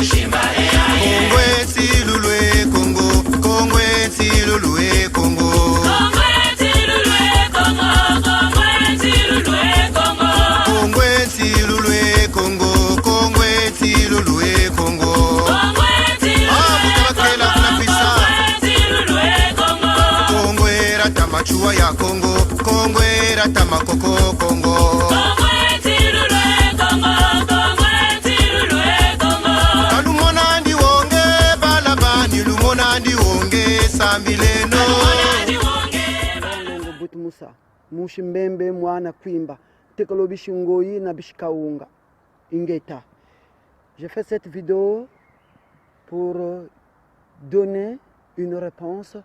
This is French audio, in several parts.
mushimba Kongwe silulwe Kongo Kongwe silulwe Kongo Kongwe silulwe Kongo Kongwe silulwe Kongo Mutabakela kunapisa Kongwe rata machua ya Kongo Kongwe rata makoko Kongo Mushimbembe mwana kwimba tekolo bishingoyi na bishikaunga ingeta. J'ai fait cette vidéo pour donner une réponse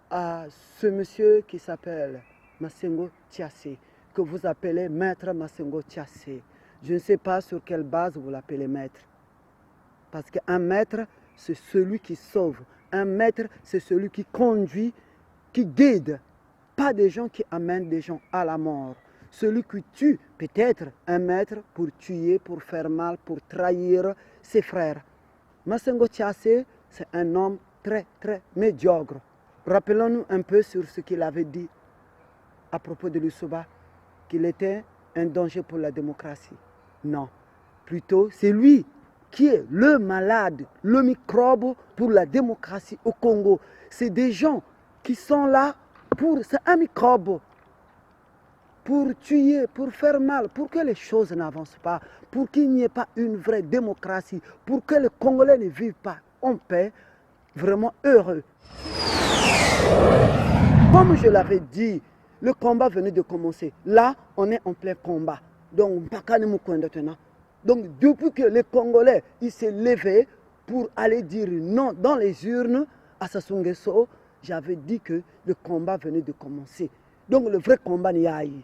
à ce monsieur qui s'appelle Massengo Thiassé, que vous appelez maître Massengo Thiassé. Je ne sais pas sur quelle base vous l'appelez maître, parce qu'un maître c'est celui qui sauve, un maître c'est celui qui conduit, qui guide, pas des gens qui amènent des gens à la mort. Celui qui tue peut être un maître pour tuer, pour faire mal, pour trahir ses frères. Massengo Thiassé, c'est un homme très médiocre. Rappelons-nous un peu sur ce qu'il avait dit à propos de Lussoba, qu'il était un danger pour la démocratie. Non, plutôt c'est lui qui est le malade, le microbe pour la démocratie au Congo. C'est des gens qui sont là c'est un microbe, pour tuer, pour faire mal, pour que les choses n'avancent pas, pour qu'il n'y ait pas une vraie démocratie, pour que les Congolais ne vivent pas en paix, vraiment heureux. Comme je l'avais dit, le combat venait de commencer. Là, on est en plein combat. Donc, depuis que les Congolais s'est levé pour aller dire non dans les urnes à Sassou Nguesso, j'avais dit que le combat venait de commencer. Donc le vrai combat n'est pas eu.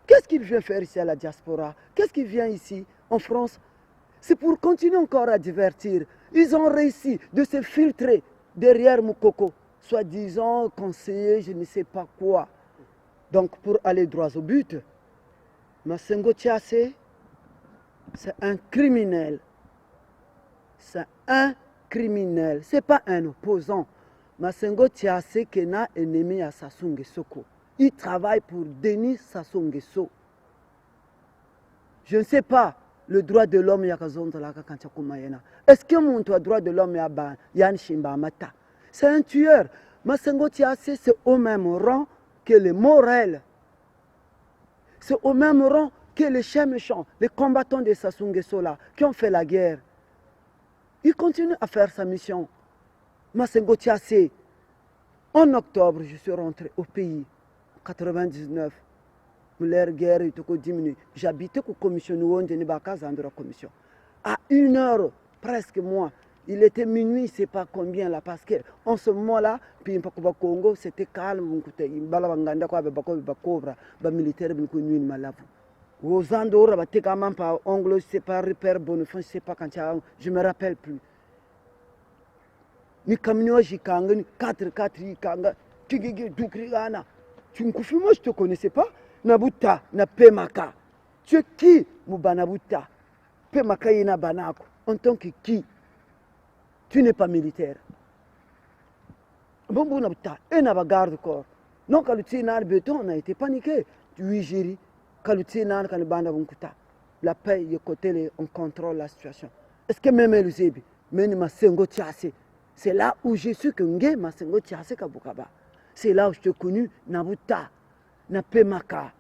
Qu'est-ce qu'il vient faire ici à la diaspora? Qu'est-ce qu'il vient ici en France? C'est pour continuer encore à divertir. Ils ont réussi de se filtrer derrière Moukoko, soi-disant conseiller, je ne sais pas quoi. Donc pour aller droit au but, Massengo Thiassé, c'est un criminel. C'est un criminel. Ce n'est pas un opposant. Massengo Thiassé qui est un ennemi à Sassou Nguesso. Il travaille pour Denis Sassou Nguesso. Je ne sais pas le droit de l'homme. Est-ce que mon droit de l'homme est c'est un tueur. Massengo Thiassé, c'est au même rang que les Morel. C'est au même rang que les chiens méchants, les combattants de Sassou Nguesso là, qui ont fait la guerre. Il continue à faire sa mission. Massengo Thiassé, en octobre, je suis rentré au pays, en 99. La guerre est diminuée. J'habitais au commission, commission. À 1h, presque moi, il était minuit, je ne sais pas combien là, parce qu'en ce moment-là, puis Congo, c'était calme. Militaire, aux Andorra, par Anglo, c'est pas repère Bonifant, je ne sais pas quand je ne me rappelle plus. Ni camion jikanga, ni 4x4 jikanga, tigigi dukrigana. Tu me confirmes, moi je te connaissais pas. Nabuta, na Pemaka. Tu es qui, Moubanabuta? Pemaka yena banako. En tant que qui? Tu n'es pas militaire. Bon, Nabuta, et n'a pas garde-corps. Non, quand tu es dans le béton, on a été paniqué. Tu es géré. Quand tu es dans le banda bunkuta. La paix, le côté, on contrôle la situation. Est-ce que même le Zébi, même Massengo Thiassé, c'est là où je suis que Ngé Massengo Thiassé Kabukaba. C'est là où je t'ai connu, Nabuta, Napemaka,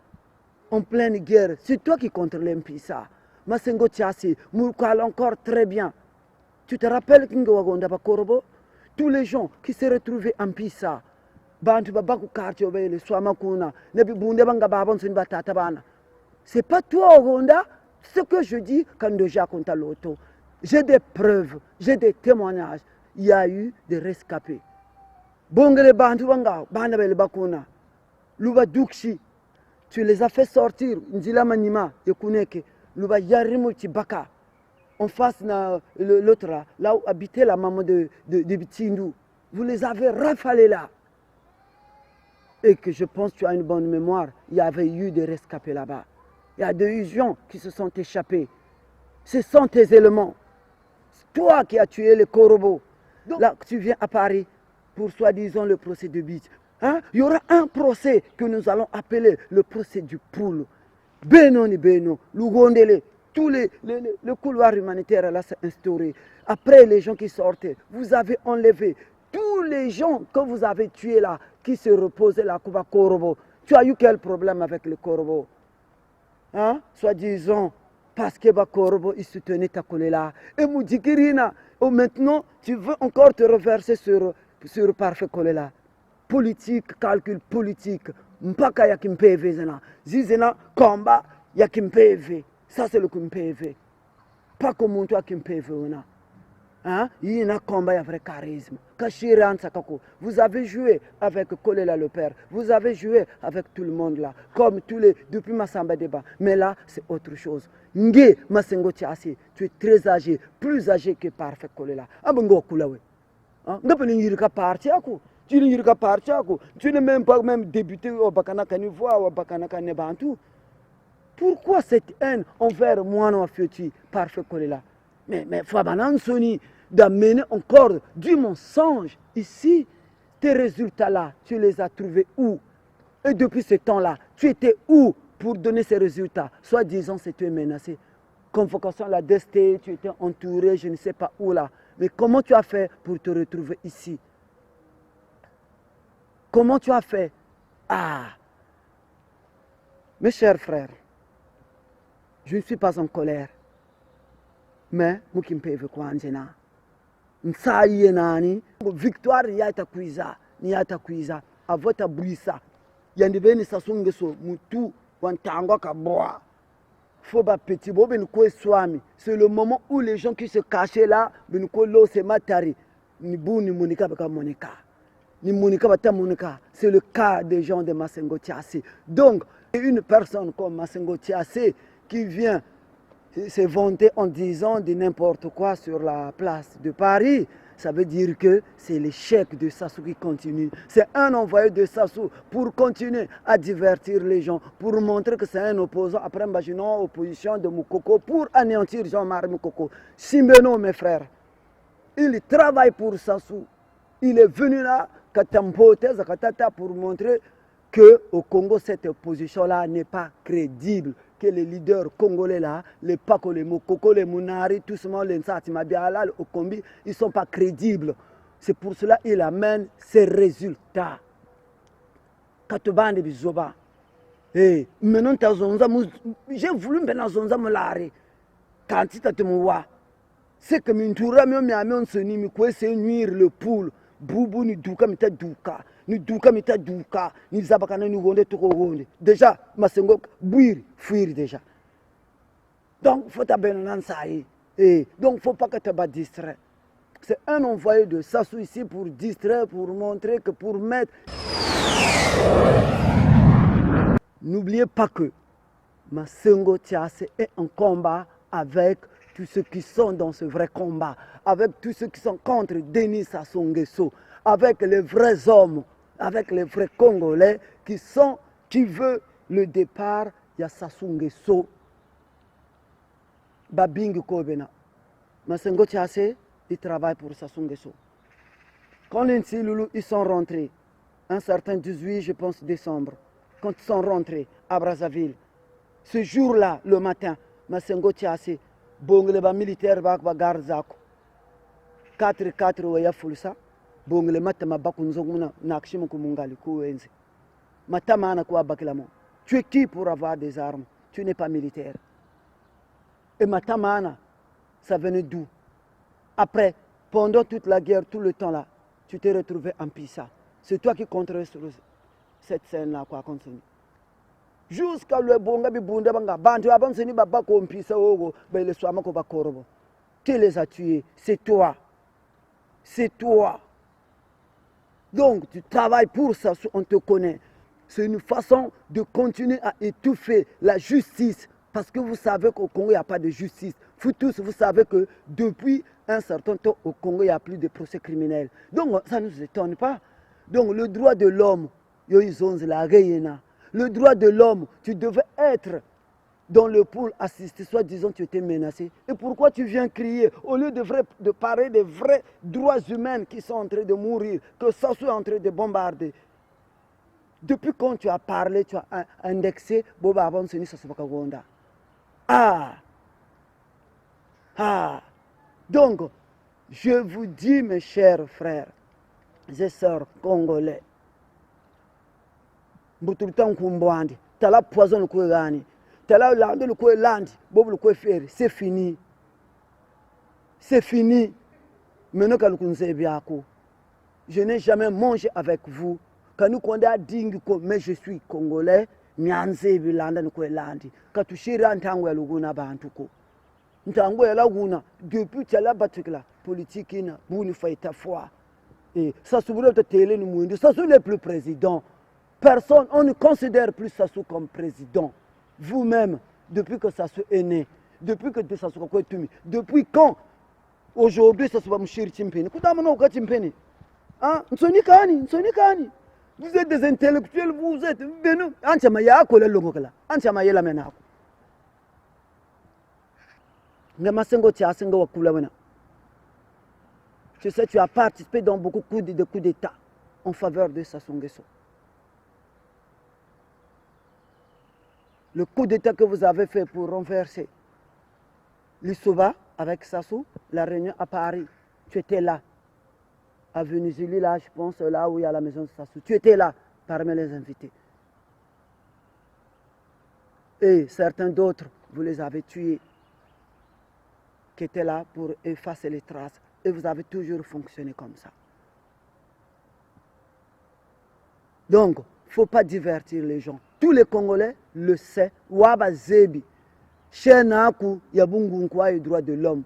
en pleine guerre. C'est toi qui contrôles Mpissa. Massengo Thiassé, Moukal encore très bien. Tu te rappelles Kingawagonda Bakorobo? Tous les gens qui se retrouvaient en Pissa, Bantu Babaku Kartio, les Swamakuna, Nebi Bundebanga Babon Sinbatatabana. C'est pas toi, Ogonda, ce que je dis quand déjà contre l'auto. J'ai des preuves, j'ai des témoignages. Il y a eu des rescapés. Bongele Bantu Banga, Banabel Bakuna, Luba Dukshi, tu les as fait sortir, Nzila Manima, Yokuneke, Luba Yarimu Tibaka, en face de l'autre là où habitait la maman de Bitindou. Vous les avez rafalés là. Et que je pense que tu as une bonne mémoire, il y avait eu des rescapés là-bas. Il y a des gens qui se sont échappés. Ce sont tes éléments. Toi qui as tué les corbeaux. Donc, là, tu viens à Paris pour soi-disant le procès de Beach. Hein? Il y aura un procès que nous allons appeler le procès du poule. Beno ni Beno, Lugondele, tous les couloirs humanitaires là s'est instauré. Après les gens qui sortaient, vous avez enlevé tous les gens que vous avez tués là, qui se reposaient là, Kuba Corbeau. Tu as eu quel problème avec le corbeau? Hein? Soi-disant, parce que Corbeau, il soutenait ta là. Et Moudjikirina, maintenant, tu veux encore te reverser sur parfait là. Politique, calcul politique. Mpaka ya kimpeve zena. Zizena, combat, ya kimpeve. Ça, c'est le kimpeve. Pas comme toi kimpeve, on a. Hein? Il y a un combat, il y a un vrai charisme. Vous avez joué avec Kolela le père, vous avez joué avec tout le monde là, comme depuis Massamba Débat. Mais là, c'est autre chose. Nge Masengo Tiasi, tu es très âgé, plus âgé que Parfait Kolela. Abango Kulawe. Tu n'es même pas débuté au Bakanaka Nivoa ou au Bakanaka Nebantou. Pourquoi cette haine envers moi, non, Parfait Kolela? Mais Fabanan Soni, d'amener encore du mensonge ici. Tes résultats-là, tu les as trouvés où? Et depuis ce temps-là, tu étais où pour donner ces résultats? Soit disant c'était menacé. Convocation à la DST, tu étais entouré, je ne sais pas où là. Mais comment tu as fait pour te retrouver ici? Comment tu as fait? Ah! Mes chers frères, je ne suis pas en colère. Mais je ne peux pas nani victoire yata kuiza ni yata kuiza avota brisa yandi beni sasunge so mutu wantangwa kaboa faut ba petit bo ben ko swami. C'est le moment où les gens qui se cachaient là ben ko lo se matari ni buni monika baka monika ni monika bata monika. C'est le cas des gens de Masengo Tiassé. Donc une personne comme Masengo Tiassé qui vient se vanter en disant de n'importe quoi sur la place de Paris, ça veut dire que c'est l'échec de Sassou qui continue. C'est un envoyé de Sassou pour continuer à divertir les gens, pour montrer que c'est un opposant, après imaginons opposition de Moukoko, pour anéantir Jean-Marie Moukoko. Simbeno, mes frères, il travaille pour Sassou. Il est venu là, pour montrer qu'au Congo, cette opposition-là n'est pas crédible. Que les leaders congolais là, les Pako, les Mokoko, les Mounari, tout ce monde, les Nsatimabiala, les Okombi, ils ne sont pas crédibles. C'est pour cela qu'il amène ces résultats. Katobande bizoba. Eh, maintenant j'ai voulu maintenant zonza molare. Quand tu te moua, c'est que Mintura me soni mi quoi c'est nuire le poule. Boubou ni douka mita douka. Ni douka mita douka. Ni zabakana ni wonde toko wonde. Déjà, Masengo bouir, fuir déjà. Donc, faut t'abandonner ça y est. Donc, faut pas que tu te distrait. C'est un envoyé de Sassou ici pour distraire, pour montrer que pour mettre. N'oubliez pas que Masengo Tiassé est en combat avec tous ceux qui sont dans ce vrai combat, avec tous ceux qui sont contre Denis Sassou Nguesso, avec les vrais hommes, avec les vrais Congolais qui veulent le départ. Il y a Sassou Nguesso, Babingi Kobena. Masengo Tiassé, il travaille pour Sassou Nguesso. Quand les Nsiloulou, ils sont rentrés, un certain 18, je pense, décembre, quand ils sont rentrés à Brazzaville, ce jour-là, le matin, Masengo Tiassé, bongle ba militaire ba garde zako 4 waya fulsa bongle matama bakunzonguna nakshimo kumungali kuenzi matama na kwa bakilamo. Tu es qui pour avoir des armes? Tu n'es pas militaire. Et matamana, ça venait d'où? Après, pendant toute la guerre, tout le temps là, tu t'es retrouvé en Pissa. C'est toi qui contrôles cette scène là quoi continue. Jusqu'à le bonga bibunda banga bantu abanseni baba kompisa ogo le swama ko bakorobo. Qui les a tués? C'est toi. C'est toi. Donc tu travailles pour ça, on te connaît. C'est une façon de continuer à étouffer la justice. Parce que vous savez qu'au Congo, il n'y a pas de justice. Vous tous, vous savez que depuis un certain temps, au Congo, il n'y a plus de procès criminels. Donc ça ne nous étonne pas. Donc le droit de l'homme, le droit de l'homme, tu devais être dans le pool assister, soit disant tu étais menacé. Et pourquoi tu viens crier au lieu de parler des vrais droits humains qui sont en train de mourir, que ça soit en train de bombarder. Depuis quand tu as parlé, tu as indexé Boba Abonseni Sasubakagonda. Ah! Donc, je vous dis, mes chers frères et sœurs congolais, Mbutultan Kumbwandi, Tala poison le Kouegani, Tala lande le Kouelandi, Bob le Koueferi, c'est fini. C'est fini. Maintenant que nous je n'ai jamais mangé avec vous. Quand nous condamnons dingue, mais je suis congolais, Nyanze Bilanda le Kouelandi, quand tu chéris en tango Luguna Bantuko. Ntango la guna depuis tala batukla politique ina buni faita foi et ça souverain de télé nous monde ça n'est plus président personne on ne considère plus Sassou comme président vous-même depuis que Sassou est né depuis que Sassou quoi tumi depuis quand aujourd'hui Sassou va mshiri chimpeni kudamana uka chimpeni nsoni kani vous êtes des intellectuels vous êtes venus anchama ya ko le longokala anchama yela menako. Tu sais, tu as participé dans beaucoup de coups d'État en faveur de Sassou Nguesso. Le coup d'État que vous avez fait pour renverser l'Issouba avec Sassou, la réunion à Paris, tu étais là. À Venizili, là, je pense, là où il y a la maison de Sassou. Tu étais là, parmi les invités. Et certains d'autres, vous les avez tués, qui étaient là pour effacer les traces. Et vous avez toujours fonctionné comme ça. Donc, il ne faut pas divertir les gens. Tous les Congolais le savent. Waba Zebi. Chez Naku, Yabungunkwa et droits de l'homme.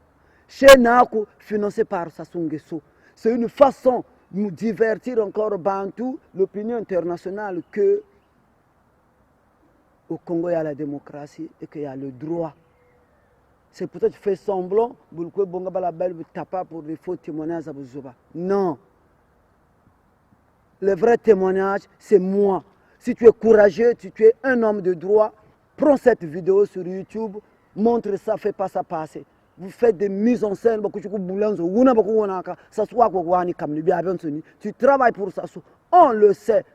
Chez Naku, financé par Sassou Nguesso. C'est une façon de nous divertir encore Bantou, l'opinion internationale, que au Congo, il y a la démocratie et qu'il y a le droit. C'est pour ça que tu fais semblant, pour des faux témoignages à Bouzoba. Non. Le vrai témoignage, c'est moi. Si tu es courageux, si tu es un homme de droit, prends cette vidéo sur YouTube, montre ça, fais pas ça passer. Vous faites des mises en scène, tu travailles pour ça, on le sait.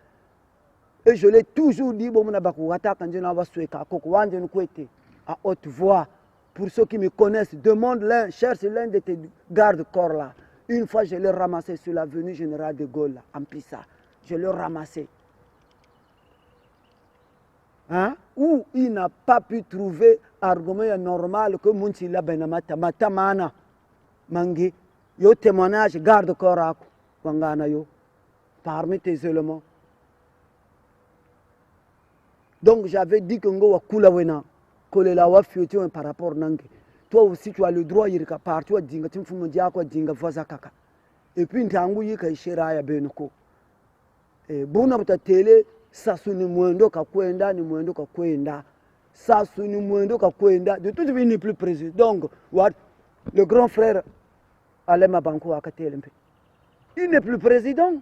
Et je l'ai toujours dit, à haute voix. Pour ceux qui me connaissent, demande l'un, cherche l'un de tes gardes-corps là. Une fois, je l'ai ramassé sur l'avenue Général de Gaulle, en Pissa. Je l'ai ramassé. Où il n'a pas pu trouver argument normal que Mounchila Benamata, Matamana, Mangi, yo témoignage, garde-corps, Wangana yo, parmi tes éléments. Donc j'avais dit que Ngo Wakula Wena. Par rapport à toi aussi tu as le droit de partir dinga timfumo diako dinga voza kaka et puis ntangu yika ishira ya benoko buna buta tele Sassou ni mwendo ka kwenda ni mwendo ka kwenda Sassou ni mwendo ka kwenda de tout il n'est plus président donc le grand frère Alema Banko akatelempe il n'est plus président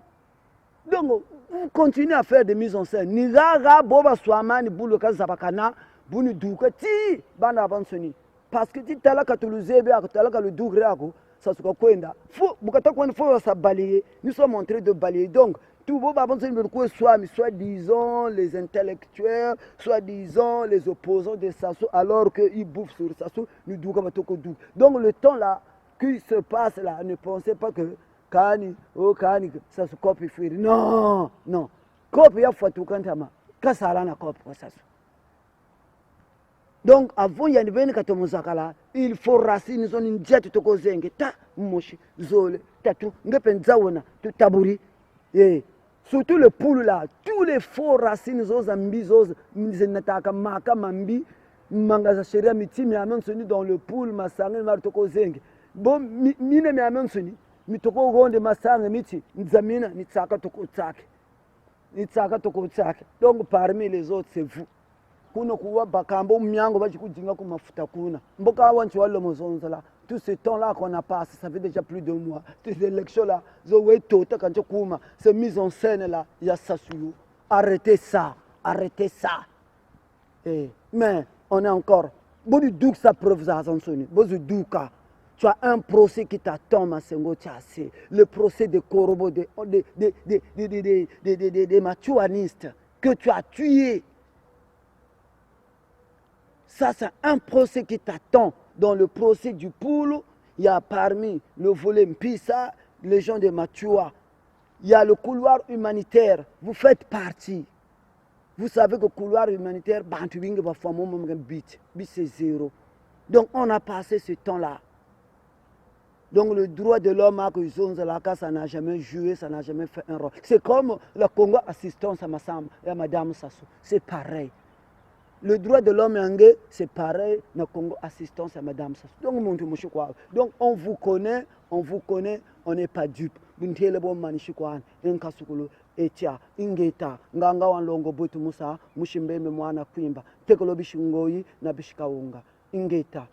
donc vous continuez à faire des mises en scène ni gaga boba swamani bulu kazabakana Buni douka ti bana avansoni parce que ti tala katuluzebe akatala ka le dougre ako ça se kwenda faut bukata kwenda faut ça balayer nous sommes en train de balayer donc tout bon avansoni soit disant les intellectuels soit disant les opposants de Sassou alors que ils bouffent sur Sassou nous douka batoko dou donc le temps là qui se passe là ne pensez pas que kani ça se copie faire non copie ya fatu kantama kasala na copie kwa Sassou. Donc, avant de venir à Tomosakala, il faut raciner son injecte de Kozenge, ta moshi, zole, tatou, ngepenzawana, tout tabouri. Et surtout le poule là, tous les faux racines, zos ambi, zos, mzenataka, maka, mambi, mangaza sheria, mitimi, amensoni dans le poule, masange, martoko zenge. Bon, mine me amensoni, mitoko ronde, masange, miti, nzamina, nitsaka toko tsake. Nitsaka toko tsake. Donc, parmi les autres, c'est vous. Kuna kuwa bakambo myango bachikujinga ku mafuta kuna mboka wanchi walo mozonza là tout ce temps là qu'on a passé ça fait déjà plus de mois toutes les élections là zo weto ta kancho kuma ces mise en scène là ya Sassou arrêtez ça mais on est encore. Bodu sa preuve ça soni. Bodu douka. Tu as un procès qui t'attend, Masengo Tchassé. Le procès de Korobo, des matuanistes que tu as tués. Ça, c'est un procès qui t'attend. Dans le procès du Poulou, il y a parmi le volet Mpissa, les gens de Matua. Il y a le couloir humanitaire. Vous faites partie. Vous savez que le couloir humanitaire, c'est zéro. Donc, on a passé ce temps-là. Donc le droit de l'homme, ça n'a jamais joué, ça n'a jamais fait un rôle. C'est comme le Congo assistance à Madame Sassou. C'est pareil. Le droit de l'homme anglais, c'est pareil, le Congo assistance à Madame Sassou. Donc on vous connaît, on n'est pas dupe. Etia, ingeta, nganga wanlongo botu musa, mushimbeme mwana kwimba, tekolo bishungoyi na bishikaunga. Ingeta.